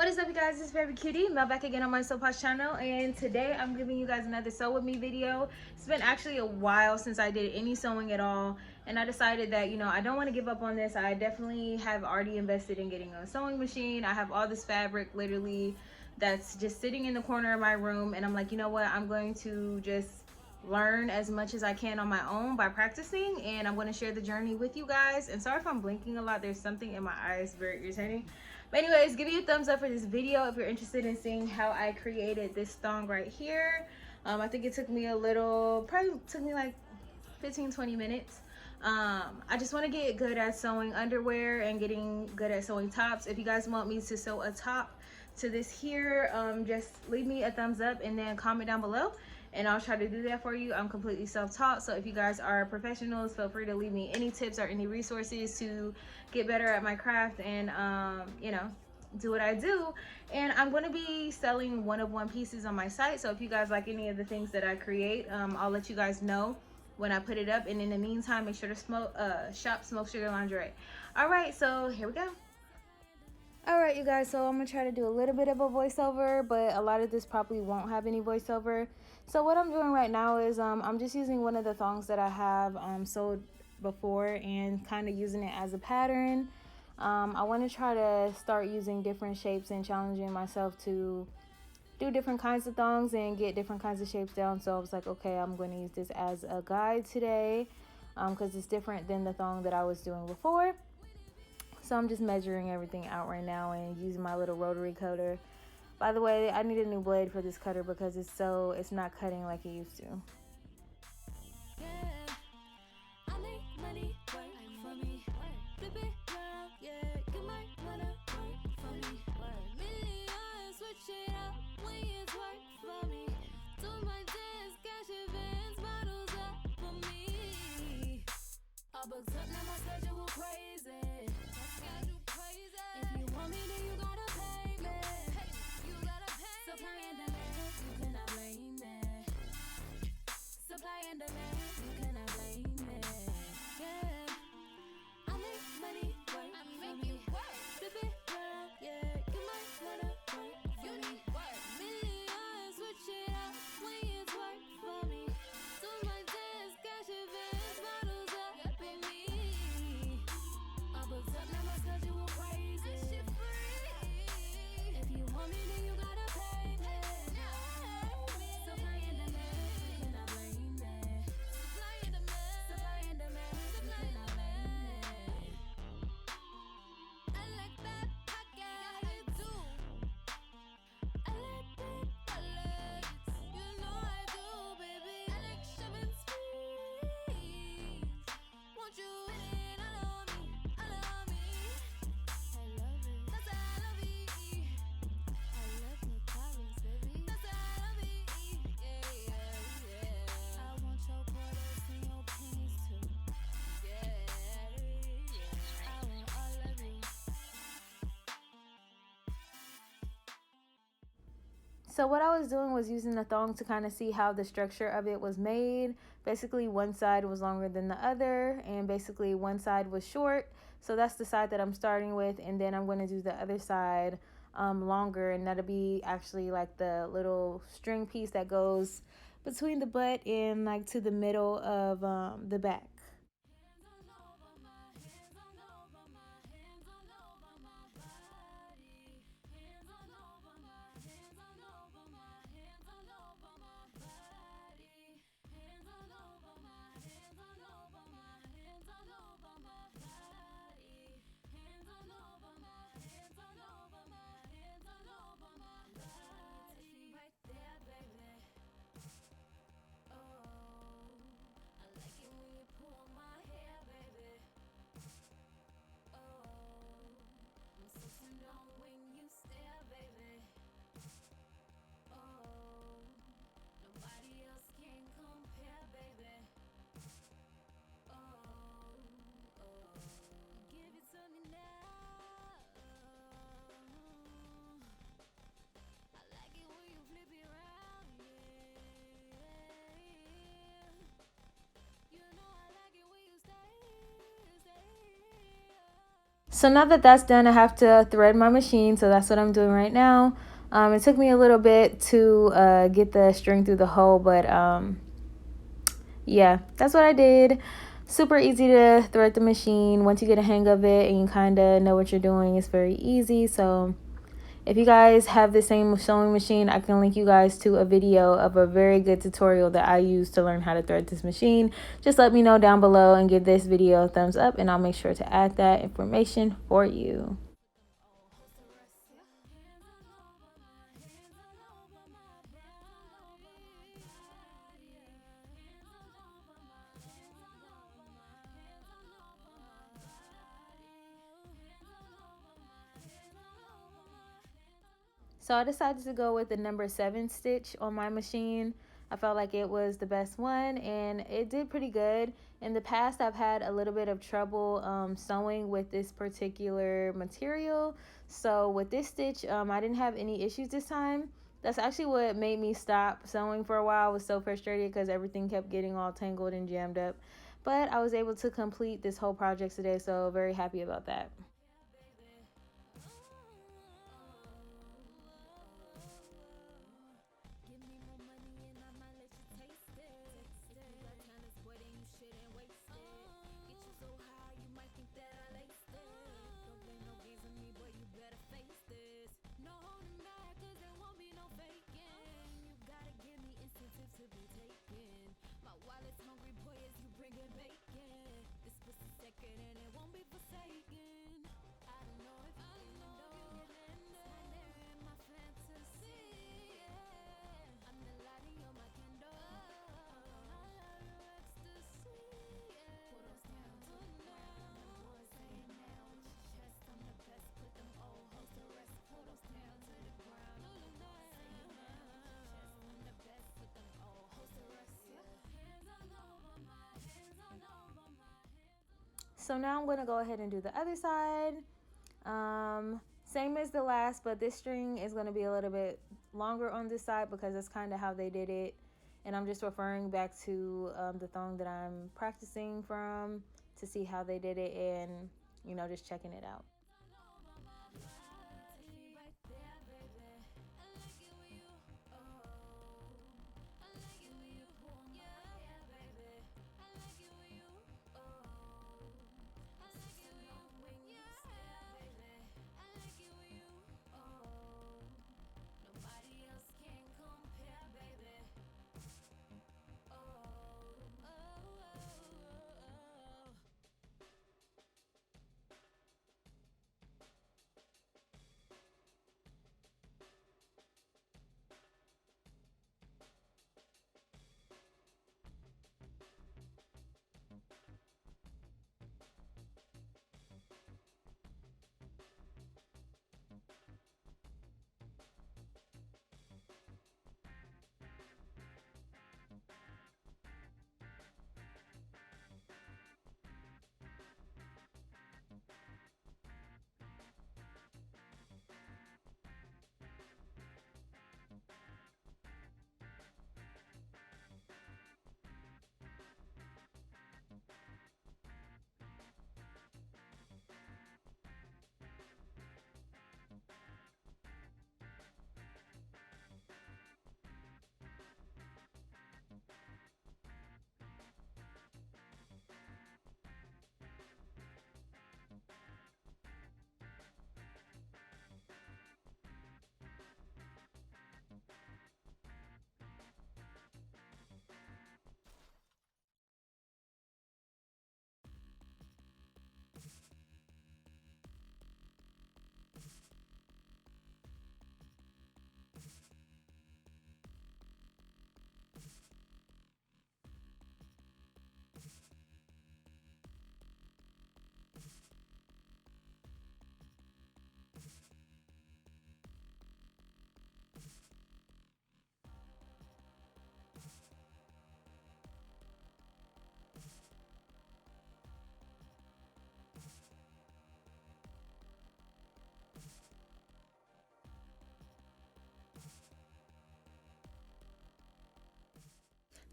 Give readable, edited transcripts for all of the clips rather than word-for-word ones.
What is up, you guys? It's Baby Cutie. I'm back again on my Sew Posh channel, and today I'm giving you guys another sew with me video. It's been actually a while since I did any sewing at all, and I decided that, you know, I don't want to give up on this. I definitely have already invested in getting a sewing machine. I have all this fabric literally that's just sitting in the corner of my room, and I'm like, you know what, I'm going to just learn as much as I can on my own by practicing, and I'm going to share the journey with you guys. And sorry if I'm blinking a lot, there's something in my eyes very irritating. But anyways, give me a thumbs up for this video if you're interested in seeing how I created this thong right here. I think it took me probably took me like 15-20 minutes. I just want to get good at sewing underwear and getting good at sewing tops. If you guys want me to sew a top to this here, just leave me a thumbs up and then comment down below, and I'll try to do that for you. I'm completely self-taught, so if you guys are professionals, feel free to leave me any tips or any resources to get better at my craft and you know, do what I do. And I'm going to be selling one-of-one pieces on my site, so if you guys like any of the things that I create, I'll let you guys know when I put it up. And in the meantime, make sure to shop Smoke Sugar Lingerie. All right, so here we go. All right, you guys, so I'm gonna try to do a little bit of a voiceover, but a lot of this probably won't have any voiceover. So what I'm doing right now is I'm just using one of the thongs that I have sewed before and kind of using it as a pattern. I want to try to start using different shapes and challenging myself to do different kinds of thongs and get different kinds of shapes down. So I was like, okay, I'm going to use this as a guide today because it's different than the thong that I was doing before. So I'm just measuring everything out right now and using my little rotary cutter. By the way, I need a new blade for this cutter because it's not cutting like it used to. Books up, now my schedule crazy. If you want me, then you gotta pay me. Supply and demand, you cannot blame me. Supply and demand, you cannot blame me. Yeah, I make money work for me. Flip it around, yeah, you might wanna work for me. Millions, switch it up when it's work for me. Do my dance, cash advance, bottles up. Books up, now my schedule crazy. If you want me, then you gotta pay me. Supply and demand, you cannot blame me. Supply and demand, you cannot blame me. I like that pocket too. I like big wallets, you know I do, baby. I like shopping sprees. Won't you in it all on me? So what I was doing was using the thong to kind of see how the structure of it was made. Basically, one side was longer than the other, and basically one side was short. So that's the side that I'm starting with, and then I'm going to do the other side longer, and that'll be actually like the little string piece that goes between the butt and like to the middle of the back. So now that that's done, I have to thread my machine. So that's what I'm doing right now. It took me a little bit to get the string through the hole, but yeah, that's what I did. Super easy to thread the machine. Once you get a hang of it and you kind of know what you're doing, it's very easy. So if you guys have the same sewing machine, I can link you guys to a video of a very good tutorial that I use to learn how to thread this machine. Just let me know down below and give this video a thumbs up, and I'll make sure to add that information for you. So I decided to go with the number 7 stitch on my machine. I felt like it was the best one and it did pretty good. In the past, I've had a little bit of trouble sewing with this particular material. So with this stitch, I didn't have any issues this time. That's actually what made me stop sewing for a while. I was so frustrated because everything kept getting all tangled and jammed up. But I was able to complete this whole project today, so very happy about that. Give me more money and I might let you taste it. If you got talents, boy, then you shouldn't waste it. Get you so high, you might think that I laced it. Don't play no games with me, boy, you better face this. No holding back, cause there won't be no faking. You gotta give me incentive to be taken. My wallet's hungry, boy, as you bringing bacon. This pussy second and it won't be forsaken. I don't know if you can handle it in my fantasy. I'm the lighting on my candle. Ecstasy. Pull those down to the ground. Boy, say it now with your chest. I'm the best. Put them old hoes to rest. Pull those down to the ground. Say it now with your chest. I'm the best. Put them old hoes to rest. Hands all over my hands all over my hands. So now I'm going to go ahead and do the other side. Same as the last, but this string is going to be a little bit longer on this side because that's kind of how they did it. And I'm just referring back to the thong that I'm practicing from to see how they did it and, you know, just checking it out.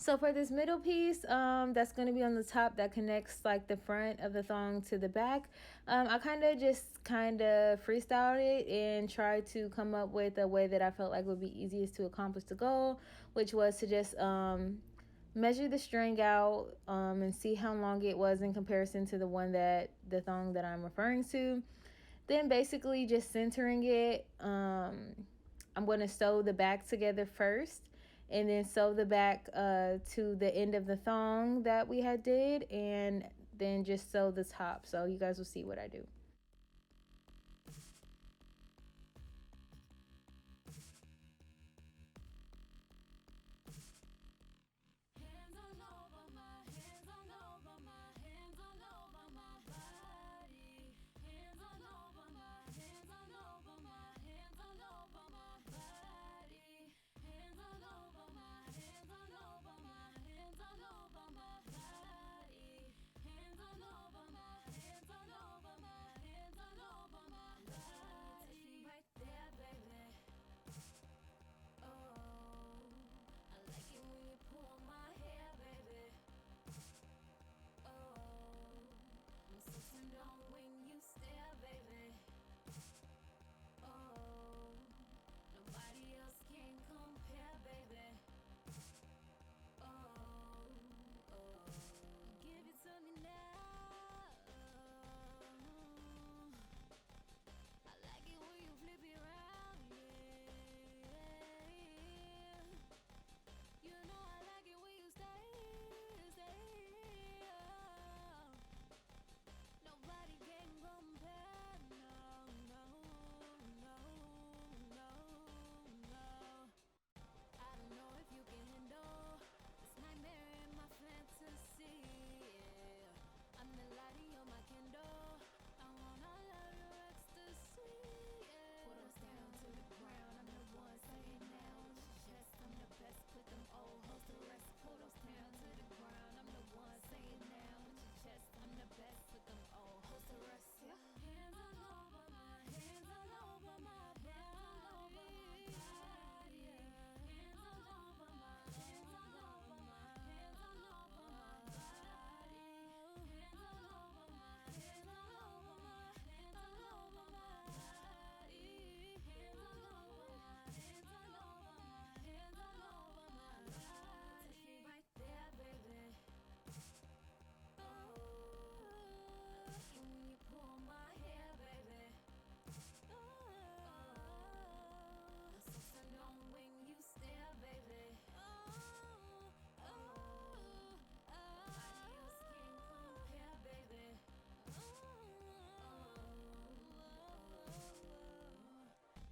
So for this middle piece, that's going to be on the top that connects like the front of the thong to the back, I kind of freestyled it and tried to come up with a way that I felt like would be easiest to accomplish the goal, which was to just measure the string out and see how long it was in comparison to the thong that I'm referring to. Then basically just centering it. I'm going to sew the back together first, and then sew the back to the end of the thong that we had did, and then just sew the top. So you guys will see what I do. Hands all over my, hands all over my, hands all over my body. Hands all over my, hands all over my, hands all over my body. Hands all over my, hands all over my, hands all over my body. Hands all over my, hands all over my, hands all over my body. Right there, baby. Oh, I like it when you pull my hair, baby. Oh, I'm so turned on when you stare, baby. Oh, nobody else can compare, baby. Oh, oh, give it to me now. I like it when you flip it around, yeah. You know I like it when you stay. Oh. Nobody can compare, no, no, no, no, no. I don't know if you can handle this nightmare in my fantasy, yeah. I'm the light in your my candle. I wanna love your ecstasy, yeah. Put us down to the ground. I'm the one saying now. With your chest, I'm the best. Put them old hoes to rest. Put us down to the ground. I'm the one saying now. With your chest, I'm the best. Put them old hoes to rest. Yeah. Hands all over my, hands all over my body. Hands all over my, hands all over my, hands all over my body. Hands all over my, hands all over my, hands all over my body. Hands all over my, hands all over my, hands all over my body. Right there, baby. Oh, I like it when you pull my hair, baby. Oh, I'm so turned on when you stare, baby. Oh, nobody else can compare, baby.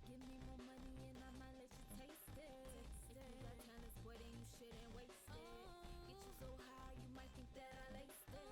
Give me more money and I might let you taste it. If you got talents, boy, then you shouldn't waste it. Get you so high, you might think that I laced it.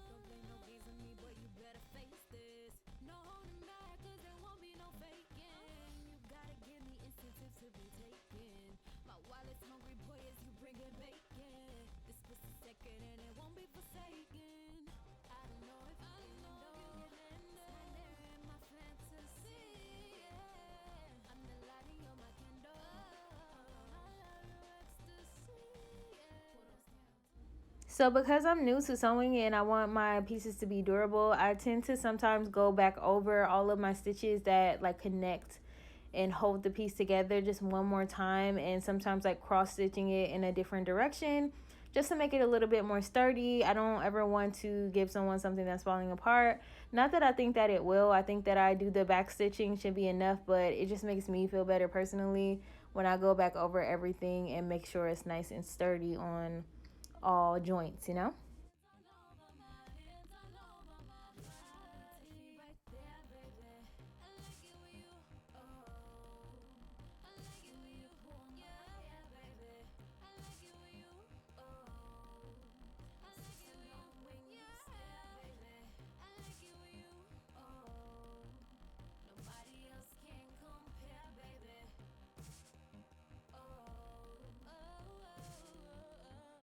Don't play no games with me, boy, you better face this. No holding back, cause there won't be no faking. You gotta give me incentive to be taken. My wallet's hungry, boy, as you bring it bacon. This pussy second and it won't be forsaken. I don't know if you can handle this nightmare in my fantasy, yeah. I'm the light in your my candle. I love your ecstasy, yeah. Put us down. So because I'm new to sewing and I want my pieces to be durable, I tend to sometimes go back over all of my stitches that like connect and hold the piece together just one more time, and sometimes like cross stitching it in a different direction just to make it a little bit more sturdy. I don't ever want to give someone something that's falling apart. Not that I think that it will. I think that I do the back stitching should be enough, but it just makes me feel better personally when I go back over everything and make sure it's nice and sturdy on all joints, you know?